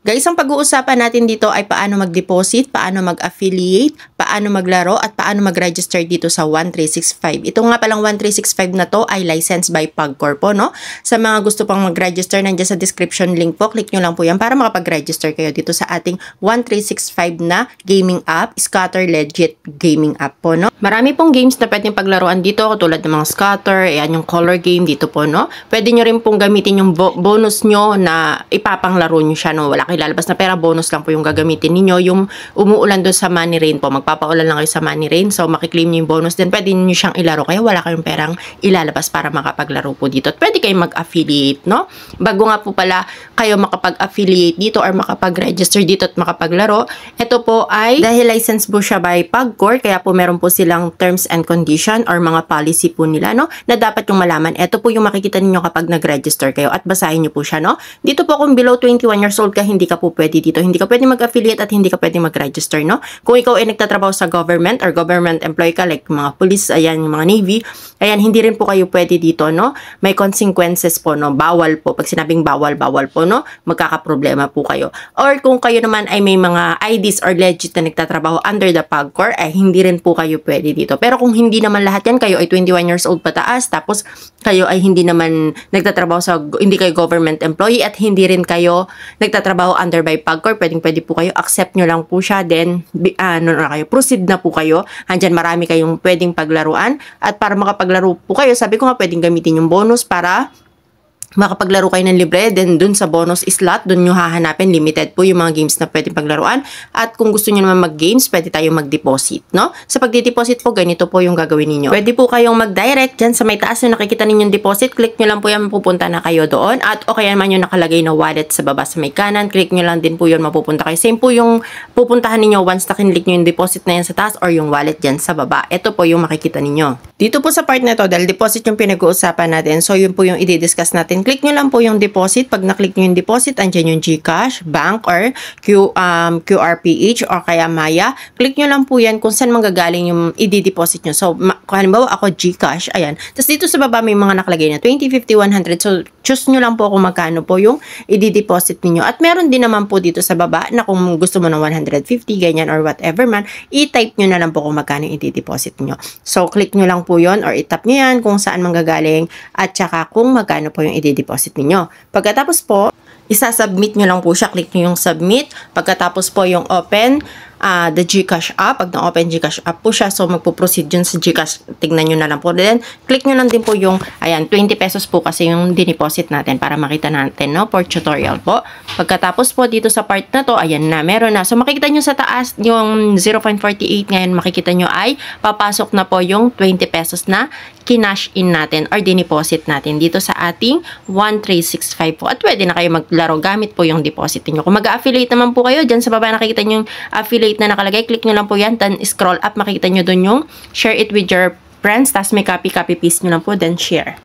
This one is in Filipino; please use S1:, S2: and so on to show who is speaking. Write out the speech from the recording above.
S1: Guys, ang pag-uusapan natin dito ay paano mag-deposit, paano mag-affiliate, paano maglaro, at paano mag-register dito sa 1365. Ito nga palang 1365 na to ay licensed by Pagcor po, no? Sa mga gusto pang mag-register, nandiyan sa description link po, click nyo lang po yan para makapag-register kayo dito sa ating 1365 na gaming app, Scatter Legit Gaming App po, no? Marami pong games na pwedeng paglaruan dito, katulad ng mga Scatter, ayan yung color game dito po, no? Pwede nyo rin pong gamitin yung bonus nyo na ipapanglaro nyo siya, no? Wala kayo lalabas na pera, bonus lang po yung gagamitin ninyo. Yung umuulan doon sa money rain po, magpapaulan lang kayo sa money rain, so makiklaim nyo yung bonus din, pwede nyo siyang ilaro, kaya wala kayong perang ilalabas para makapaglaro po dito. At pwede kayong mag-affiliate, no? Bago nga po pala kayo makapag-affiliate dito or makapag-register dito at makapaglaro, ito po ay dahil license po siya by Pagcor, kaya po meron po silang terms and condition or mga policy po nila, no? Na dapat yung malaman. Ito po yung makikita ninyo kapag nag-register kayo at basahin nyo po siya, no? Dito po kung below 21 years old ka, hindi ka po pwede dito. Hindi ka pwede mag-affiliate at hindi ka pwede mag-register, no? Kung ikaw ay nagtatrabaho sa government or government employee ka, like mga police, ayan, yung mga navy, ayan, hindi rin po kayo pwede dito, no? May consequences po, no? Bawal po. Pag sinabing bawal, bawal po, no? Magkakaproblema po kayo. Or kung kayo naman ay may mga IDs or legit na nagtatrabaho under the Pagcor, ay hindi rin po kayo pwede dito. Pero kung hindi naman lahat yan, kayo ay 21 years old pataas, tapos kayo ay hindi naman nagtatrabaho sa, hindi kayo government employee at hindi rin kayo nagtatrabaho under by Pagcor, pwede po kayo, accept nyo lang po siya, then proceed na po kayo. Andyan marami kayong pwedeng paglaruan at para makapaglaro po kayo, sabi ko nga pwedeng gamitin yung bonus para makapaglaro kayo ng libre, then dun sa bonus slot, dun nyo hahanapin, limited po yung mga games na pwedeng paglaruan. At kung gusto nyo naman mag-games, pwede tayo mag-deposit, no? Sa pag-deposit po, ganito po yung gagawin niyo. Pwede po kayong mag-direct dyan sa may taas na nakikita ninyong deposit, click nyo lang po yan, mapupunta na kayo doon. At o kaya naman yung nakalagay na wallet sa baba sa may kanan, click nyo lang din po yun, mapupunta kayo. Same po yung pupuntahan ninyo once na kinlik nyo yung deposit na yan sa taas or yung wallet dyan sa baba. Ito po yung makikita ninyo. Dito po sa part na to, dahil deposit yung pinag-uusapan natin, so yun po yung i-discuss natin. Click nyo lang po yung deposit. Pag na-click nyo yung deposit, andyan yung GCash, bank, or QRPH, or kaya Maya. Click nyo lang po yan kung saan manggagaling yung i-deposit nyo. So, kung halimbawa ako GCash, ayan. Tapos dito sa baba may mga nakalagay na 20, 50, 100. So, choose nyo lang po kung magkano po yung i-deposit ninyo. At meron din naman po dito sa baba na kung gusto mo ng 150, ganyan, or whatever man, i-type nyo na lang po kung magkano i-deposit nyo. So, click nyo lang po yon or itap nyo yan kung saan manggagaling at saka kung magkano po yung i-deposit ninyo. Pagkatapos po, isa-submit nyo lang po siya. Click nyo yung submit. Pagkatapos po yung open the GCash app. Pag na-open GCash app po siya, so magpo-proceed dyan sa GCash. Tignan nyo na lang po. Then, click nyo lang din po yung, ayan, 20 pesos po kasi yung dineposit natin para makita natin, no? For tutorial po. Pagkatapos po dito sa part na to, ayan na, meron na. So, makikita nyo sa taas yung 0.48 ngayon, makikita nyo ay papasok na po yung 20 pesos na kinash in natin or dineposit natin dito sa ating 1365 po. At pwede na kayo maglaro gamit po yung deposit niyo. Kung mag-affiliate naman po kayo, dyan sa baba nakikita nyo yung affiliate na nakalagay, click nyo lang po yan, then scroll up, makikita nyo dun yung share it with your friends, tapos may copy paste nyo lang po, then share.